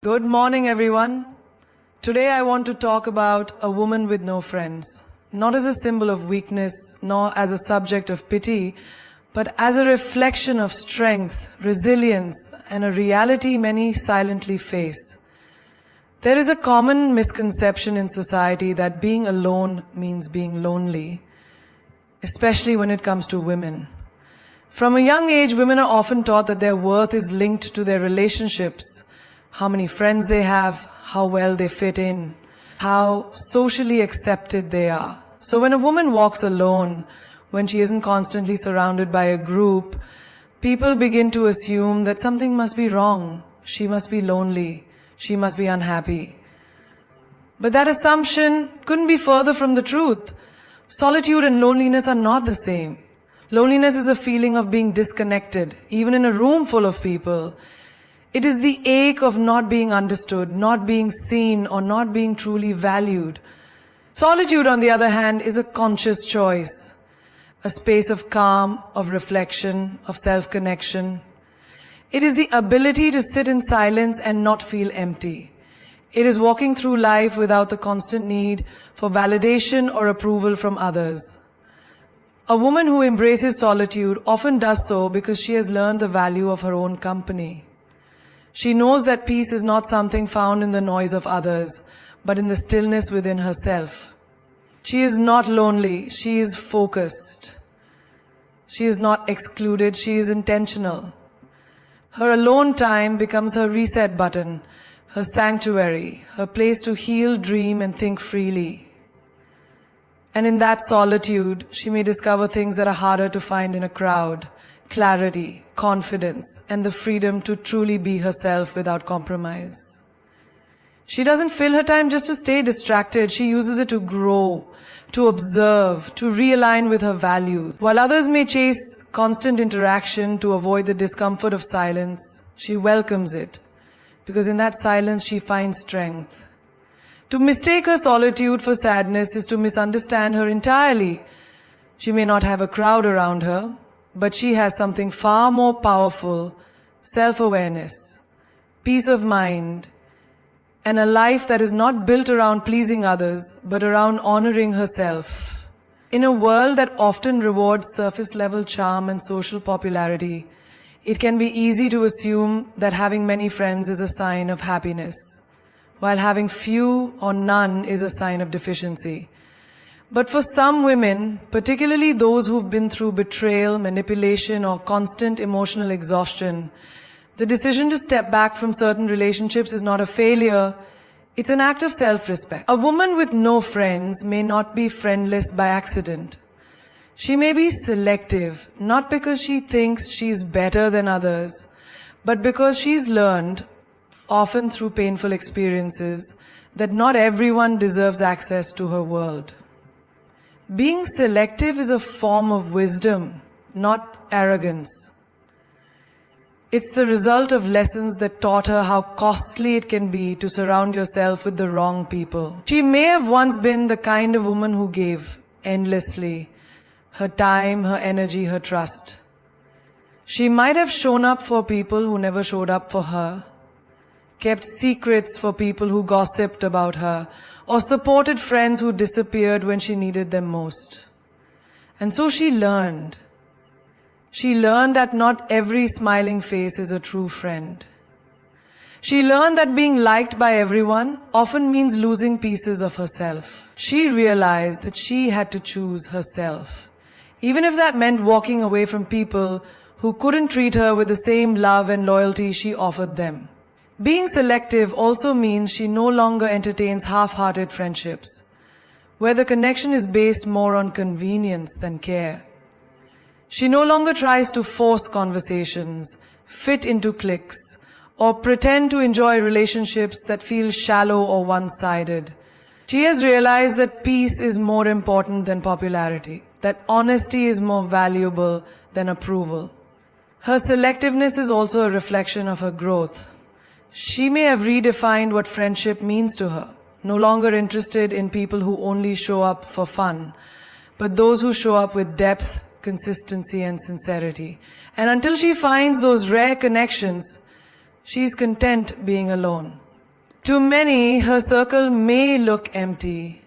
Good morning, everyone. Today I want to talk about a woman with no friends, not as a symbol of weakness, nor as a subject of pity, but as a reflection of strength, resilience, and a reality many silently face. There is a common misconception in society that being alone means being lonely, especially when it comes to women. From a young age, women are often taught that their worth is linked to their relationships, how many friends they have, how well they fit in, how socially accepted they are. So when a woman walks alone, when she isn't constantly surrounded by a group, people begin to assume that something must be wrong. She must be lonely. She must be unhappy. But that assumption couldn't be further from the truth. Solitude and loneliness are not the same. Loneliness is a feeling of being disconnected, even in a room full of people. It is the ache of not being understood, not being seen, or not being truly valued. Solitude, on the other hand, is a conscious choice, a space of calm, of reflection, of self-connection. It is the ability to sit in silence and not feel empty. It is walking through life without the constant need for validation or approval from others. A woman who embraces solitude often does so because she has learned the value of her own company. She knows that peace is not something found in the noise of others, but in the stillness within herself. She is not lonely, she is focused. She is not excluded, she is intentional. Her alone time becomes her reset button, her sanctuary, her place to heal, dream, and think freely. And in that solitude, she may discover things that are harder to find in a crowd: clarity, confidence, and the freedom to truly be herself without compromise. She doesn't fill her time just to stay distracted. She uses it to grow, to observe, to realign with her values. While others may chase constant interaction to avoid the discomfort of silence, she welcomes it, because in that silence she finds strength. To mistake her solitude for sadness is to misunderstand her entirely. She may not have a crowd around her, but she has something far more powerful: self-awareness, peace of mind, and a life that is not built around pleasing others, but around honoring herself. In a world that often rewards surface-level charm and social popularity, it can be easy to assume that having many friends is a sign of happiness, while having few or none is a sign of deficiency. But for some women, particularly those who've been through betrayal, manipulation, or constant emotional exhaustion, the decision to step back from certain relationships is not a failure, it's an act of self-respect. A woman with no friends may not be friendless by accident. She may be selective, not because she thinks she's better than others, but because she's learned, often through painful experiences, that not everyone deserves access to her world. Being selective is a form of wisdom, not arrogance. It's the result of lessons that taught her how costly it can be to surround yourself with the wrong people. She may have once been the kind of woman who gave endlessly, her time, her energy, her trust. She might have shown up for people who never showed up for her, kept secrets for people who gossiped about her, or supported friends who disappeared when she needed them most. And so she learned. She learned that not every smiling face is a true friend. She learned that being liked by everyone often means losing pieces of herself. She realized that she had to choose herself, even if that meant walking away from people who couldn't treat her with the same love and loyalty she offered them. Being selective also means she no longer entertains half-hearted friendships, where the connection is based more on convenience than care. She no longer tries to force conversations, fit into cliques, or pretend to enjoy relationships that feel shallow or one-sided. She has realized that peace is more important than popularity, that honesty is more valuable than approval. Her selectiveness is also a reflection of her growth. She may have redefined what friendship means to her, no longer interested in people who only show up for fun, but those who show up with depth, consistency, and sincerity. And until she finds those rare connections, she is content being alone. To many, her circle may look empty,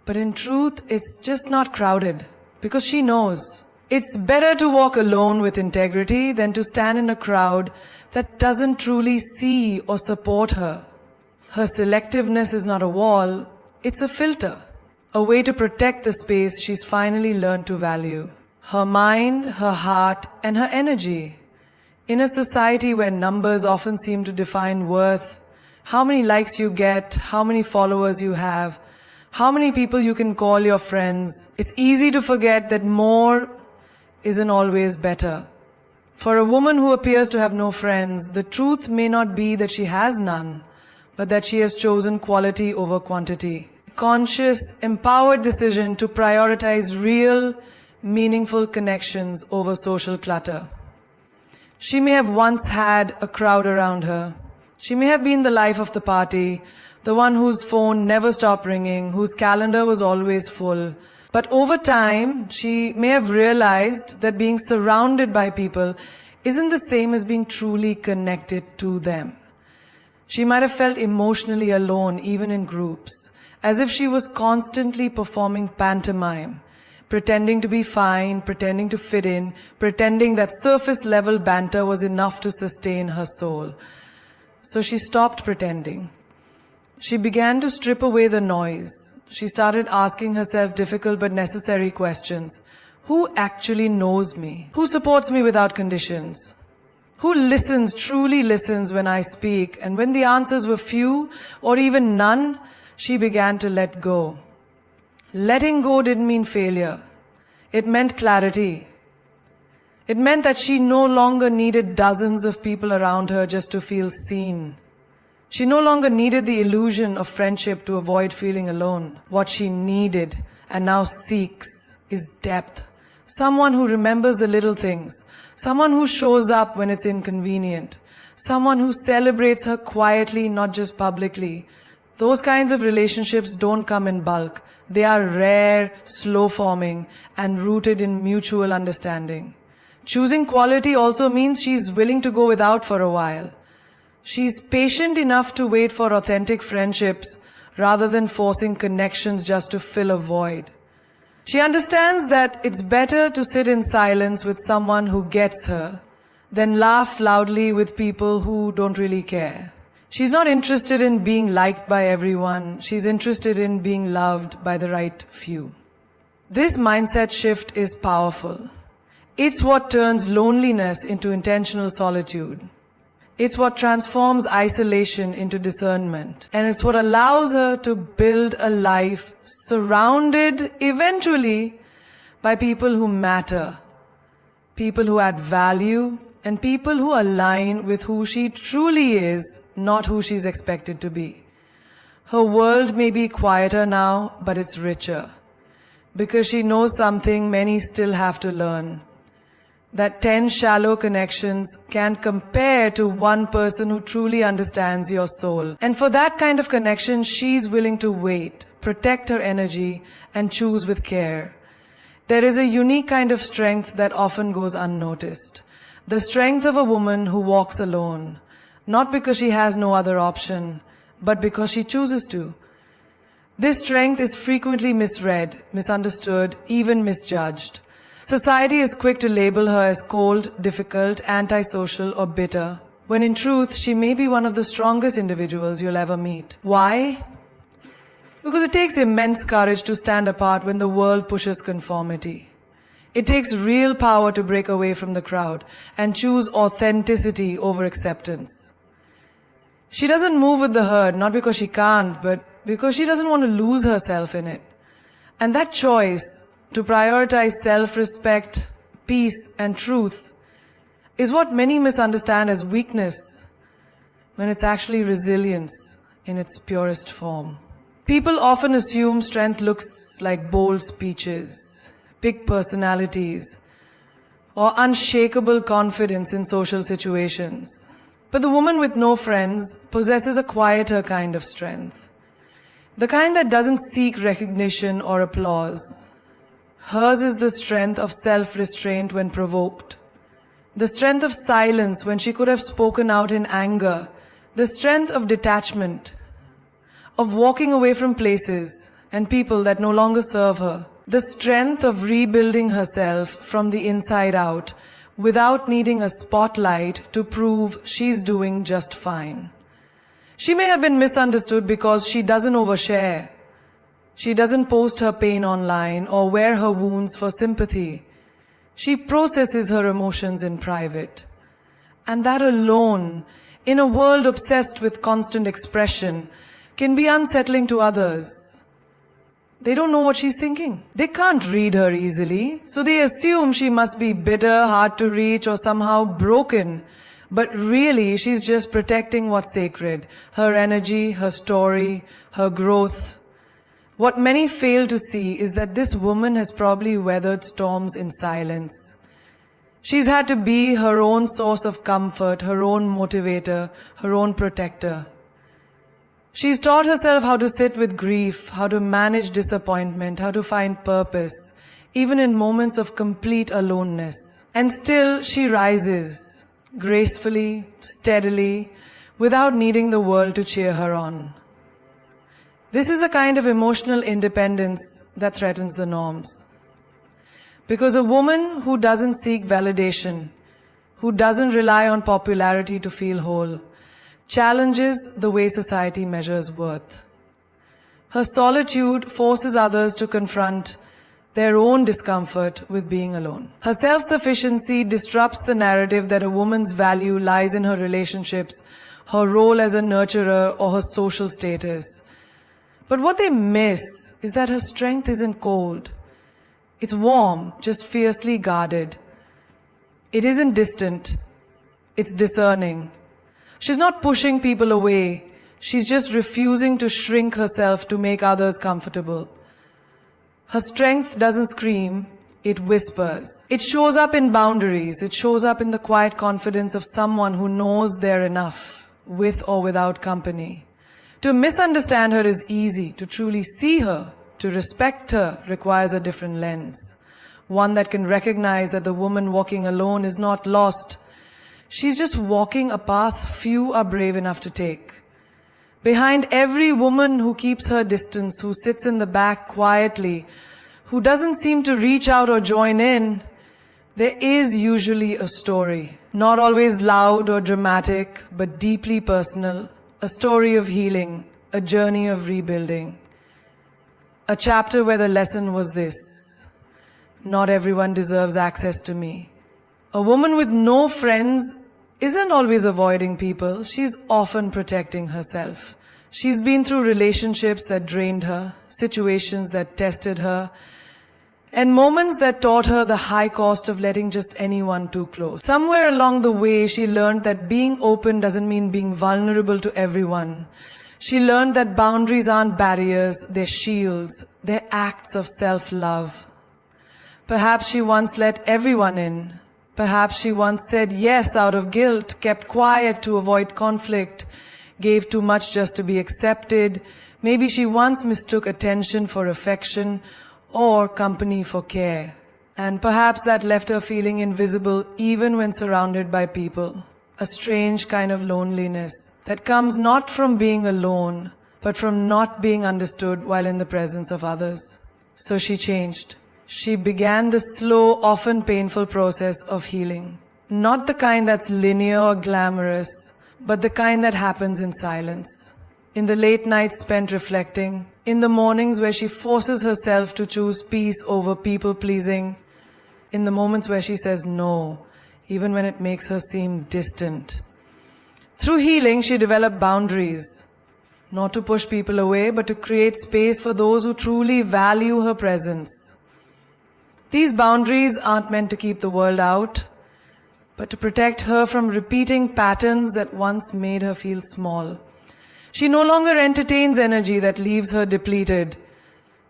but in truth, it's just not crowded, because she knows. It's better to walk alone with integrity than to stand in a crowd that doesn't truly see or support her. Her selectiveness is not a wall, it's a filter, a way to protect the space she's finally learned to value. Her mind, her heart, and her energy. In a society where numbers often seem to define worth, how many likes you get, how many followers you have, how many people you can call your friends, it's easy to forget that more isn't always better. For a woman who appears to have no friends, the truth may not be that she has none, but that she has chosen quality over quantity. Conscious, empowered decision to prioritize real, meaningful connections over social clutter. She may have once had a crowd around her. She may have been the life of the party, the one whose phone never stopped ringing, whose calendar was always full. But over time, she may have realized that being surrounded by people isn't the same as being truly connected to them. She might have felt emotionally alone, even in groups, as if she was constantly performing pantomime, pretending to be fine, pretending to fit in, pretending that surface-level banter was enough to sustain her soul. So she stopped pretending. She began to strip away the noise. She started asking herself difficult but necessary questions. Who actually knows me? Who supports me without conditions? Who listens, truly listens when I speak? And when the answers were few or even none, she began to let go. Letting go didn't mean failure. It meant clarity. It meant that she no longer needed dozens of people around her just to feel seen. She no longer needed the illusion of friendship to avoid feeling alone. What she needed and now seeks is depth. Someone who remembers the little things. Someone who shows up when it's inconvenient. Someone who celebrates her quietly, not just publicly. Those kinds of relationships don't come in bulk. They are rare, slow-forming, and rooted in mutual understanding. Choosing quality also means she's willing to go without for a while. She's patient enough to wait for authentic friendships rather than forcing connections just to fill a void. She understands that it's better to sit in silence with someone who gets her than laugh loudly with people who don't really care. She's not interested in being liked by everyone. She's interested in being loved by the right few. This mindset shift is powerful. It's what turns loneliness into intentional solitude. It's what transforms isolation into discernment. And it's what allows her to build a life surrounded eventually by people who matter, people who add value, and people who align with who she truly is, not who she's expected to be. Her world may be quieter now, but it's richer, because she knows something many still have to learn. That 10 shallow connections can't compare to one person who truly understands your soul. And for that kind of connection, she's willing to wait, protect her energy, and choose with care. There is a unique kind of strength that often goes unnoticed. The strength of a woman who walks alone, not because she has no other option, but because she chooses to. This strength is frequently misread, misunderstood, even misjudged. Society is quick to label her as cold, difficult, antisocial, or bitter, when in truth, she may be one of the strongest individuals you'll ever meet. Why? Because it takes immense courage to stand apart when the world pushes conformity. It takes real power to break away from the crowd and choose authenticity over acceptance. She doesn't move with the herd, not because she can't, but because she doesn't want to lose herself in it. And that choice to prioritize self-respect, peace, and truth is what many misunderstand as weakness, when it's actually resilience in its purest form. People often assume strength looks like bold speeches, big personalities, or unshakable confidence in social situations. But the woman with no friends possesses a quieter kind of strength, the kind that doesn't seek recognition or applause. Hers is the strength of self-restraint when provoked, the strength of silence when she could have spoken out in anger, the strength of detachment of walking away from places and people that no longer serve her, the strength of rebuilding herself from the inside out without needing a spotlight to prove she's doing just fine. She may have been misunderstood because she doesn't overshare. She doesn't post her pain online or wear her wounds for sympathy. She processes her emotions in private. And that alone, in a world obsessed with constant expression, can be unsettling to others. They don't know what she's thinking. They can't read her easily, so they assume she must be bitter, hard to reach, or somehow broken. But really, she's just protecting what's sacred, her energy, her story, her growth. What many fail to see is that this woman has probably weathered storms in silence. She's had to be her own source of comfort, her own motivator, her own protector. She's taught herself how to sit with grief, how to manage disappointment, how to find purpose, even in moments of complete aloneness. And still, she rises, gracefully, steadily, without needing the world to cheer her on. This is a kind of emotional independence that threatens the norms. Because a woman who doesn't seek validation, who doesn't rely on popularity to feel whole, challenges the way society measures worth. Her solitude forces others to confront their own discomfort with being alone. Her self-sufficiency disrupts the narrative that a woman's value lies in her relationships, her role as a nurturer, or her social status. But what they miss is that her strength isn't cold. It's warm, just fiercely guarded. It isn't distant. It's discerning. She's not pushing people away. She's just refusing to shrink herself to make others comfortable. Her strength doesn't scream, it whispers. It shows up in boundaries. It shows up in the quiet confidence of someone who knows they're enough, with or without company. To misunderstand her is easy. To truly see her, to respect her, requires a different lens. One that can recognize that the woman walking alone is not lost. She's just walking a path few are brave enough to take. Behind every woman who keeps her distance, who sits in the back quietly, who doesn't seem to reach out or join in, there is usually a story. Not always loud or dramatic, but deeply personal. A story of healing, a journey of rebuilding. A chapter where the lesson was this: not everyone deserves access to me. A woman with no friends isn't always avoiding people. She's often protecting herself. She's been through relationships that drained her, situations that tested her, and moments that taught her the high cost of letting just anyone too close. Somewhere along the way, she learned that being open doesn't mean being vulnerable to everyone. She learned that boundaries aren't barriers, they're shields, they're acts of self-love. Perhaps she once let everyone in. Perhaps she once said yes out of guilt, kept quiet to avoid conflict, gave too much just to be accepted. Maybe she once mistook attention for affection or company for care. And perhaps that left her feeling invisible even when surrounded by people. A strange kind of loneliness that comes not from being alone, but from not being understood while in the presence of others. So she changed. She began the slow, often painful process of healing. Not the kind that's linear or glamorous, but the kind that happens in silence. In the late nights spent reflecting, in the mornings where she forces herself to choose peace over people-pleasing, in the moments where she says no, even when it makes her seem distant. Through healing, she developed boundaries, not to push people away, but to create space for those who truly value her presence. These boundaries aren't meant to keep the world out, but to protect her from repeating patterns that once made her feel small. She no longer entertains energy that leaves her depleted.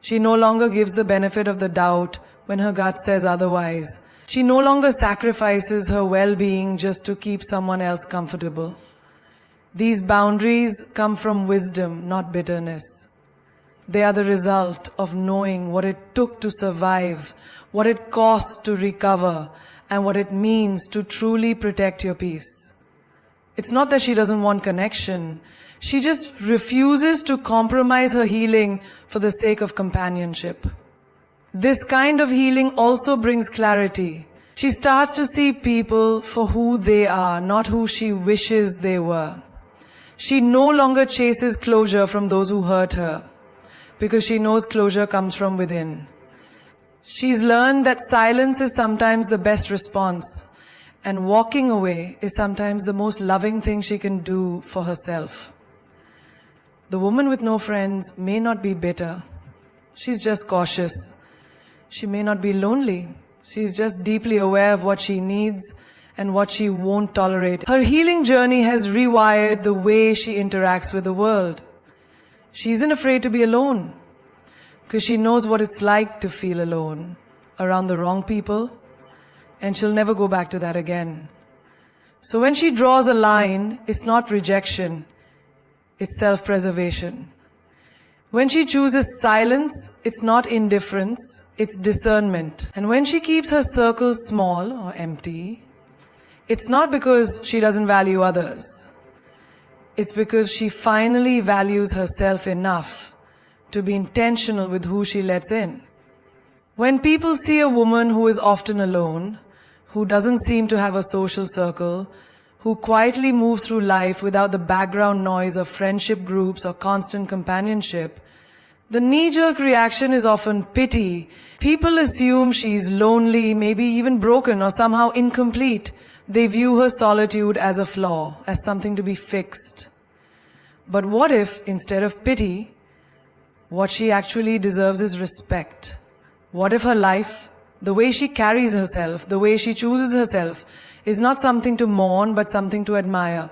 She no longer gives the benefit of the doubt when her gut says otherwise. She no longer sacrifices her well-being just to keep someone else comfortable. These boundaries come from wisdom, not bitterness. They are the result of knowing what it took to survive, what it costs to recover, and what it means to truly protect your peace. It's not that she doesn't want connection. She just refuses to compromise her healing for the sake of companionship. This kind of healing also brings clarity. She starts to see people for who they are, not who she wishes they were. She no longer chases closure from those who hurt her, because she knows closure comes from within. She's learned that silence is sometimes the best response, and walking away is sometimes the most loving thing she can do for herself. The woman with no friends may not be bitter. She's just cautious. She may not be lonely. She's just deeply aware of what she needs and what she won't tolerate. Her healing journey has rewired the way she interacts with the world. She isn't afraid to be alone, because she knows what it's like to feel alone around the wrong people, and she'll never go back to that again. So when she draws a line, it's not rejection, it's self-preservation. When she chooses silence, it's not indifference, it's discernment. And when she keeps her circle small or empty, it's not because she doesn't value others. It's because she finally values herself enough to be intentional with who she lets in. When people see a woman who is often alone, who doesn't seem to have a social circle, who quietly moves through life without the background noise of friendship groups or constant companionship, the knee-jerk reaction is often pity. People assume she's lonely, maybe even broken or somehow incomplete. They view her solitude as a flaw, as something to be fixed. But what if, instead of pity, what she actually deserves is respect? What if her life, the way she carries herself, the way she chooses herself, is not something to mourn, but something to admire?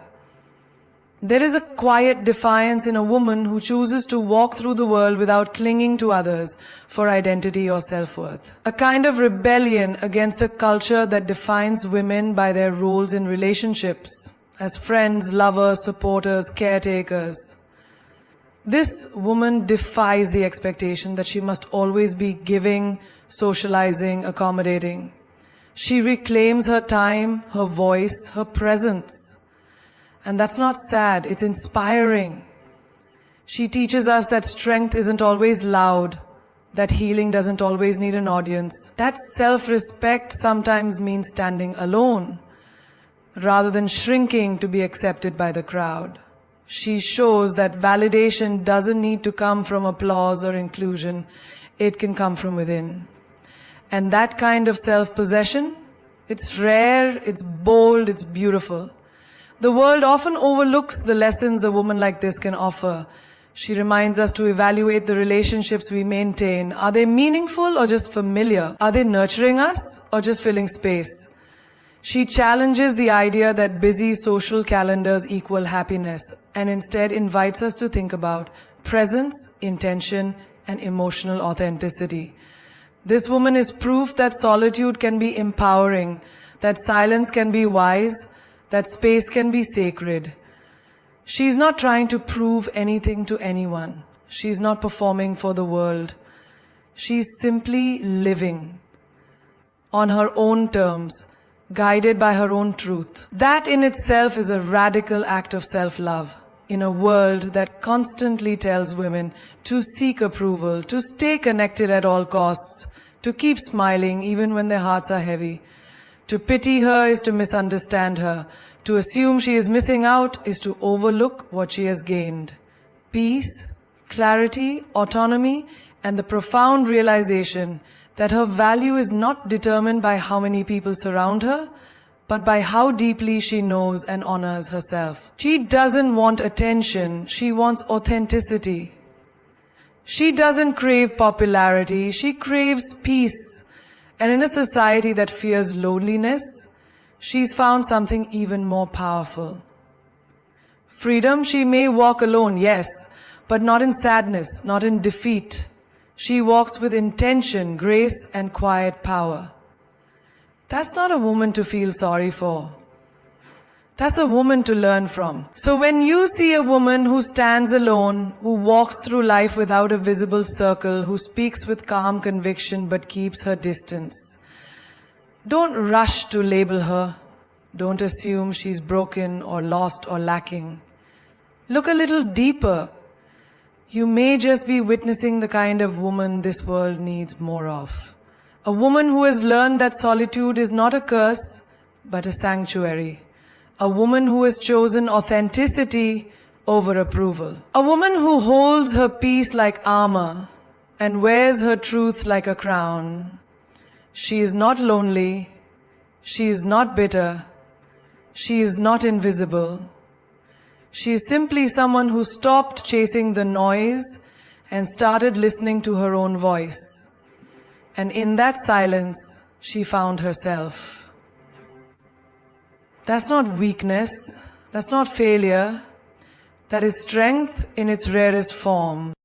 There is a quiet defiance in a woman who chooses to walk through the world without clinging to others for identity or self-worth. A kind of rebellion against a culture that defines women by their roles in relationships, as friends, lovers, supporters, caretakers. This woman defies the expectation that she must always be giving, socializing, accommodating. She reclaims her time, her voice, her presence. And that's not sad, it's inspiring. She teaches us that strength isn't always loud, that healing doesn't always need an audience. That self-respect sometimes means standing alone, rather than shrinking to be accepted by the crowd. She shows that validation doesn't need to come from applause or inclusion, it can come from within. And that kind of self-possession, it's rare, it's bold, it's beautiful. The world often overlooks the lessons a woman like this can offer. She reminds us to evaluate the relationships we maintain. Are they meaningful or just familiar? Are they nurturing us or just filling space? She challenges the idea that busy social calendars equal happiness and instead invites us to think about presence, intention, and emotional authenticity. This woman is proof that solitude can be empowering, that silence can be wise, that space can be sacred. She's not trying to prove anything to anyone. She's not performing for the world. She's simply living on her own terms, guided by her own truth. That in itself is a radical act of self-love in a world that constantly tells women to seek approval, to stay connected at all costs, to keep smiling even when their hearts are heavy. To pity her is to misunderstand her. To assume she is missing out is to overlook what she has gained. Peace, clarity, autonomy, and the profound realization that her value is not determined by how many people surround her, but by how deeply she knows and honors herself. She doesn't want attention, she wants authenticity. She doesn't crave popularity, she craves peace. And in a society that fears loneliness, she's found something even more powerful. Freedom, she may walk alone, yes, but not in sadness, not in defeat. She walks with intention, grace, and quiet power. That's not a woman to feel sorry for. That's a woman to learn from. So when you see a woman who stands alone, who walks through life without a visible circle, who speaks with calm conviction but keeps her distance, don't rush to label her. Don't assume she's broken or lost or lacking. Look a little deeper. You may just be witnessing the kind of woman this world needs more of. A woman who has learned that solitude is not a curse, but a sanctuary. A woman who has chosen authenticity over approval. A woman who holds her peace like armor and wears her truth like a crown. She is not lonely. She is not bitter. She is not invisible. She is simply someone who stopped chasing the noise and started listening to her own voice. And in that silence, she found herself. That's not weakness. That's not failure. That is strength in its rarest form.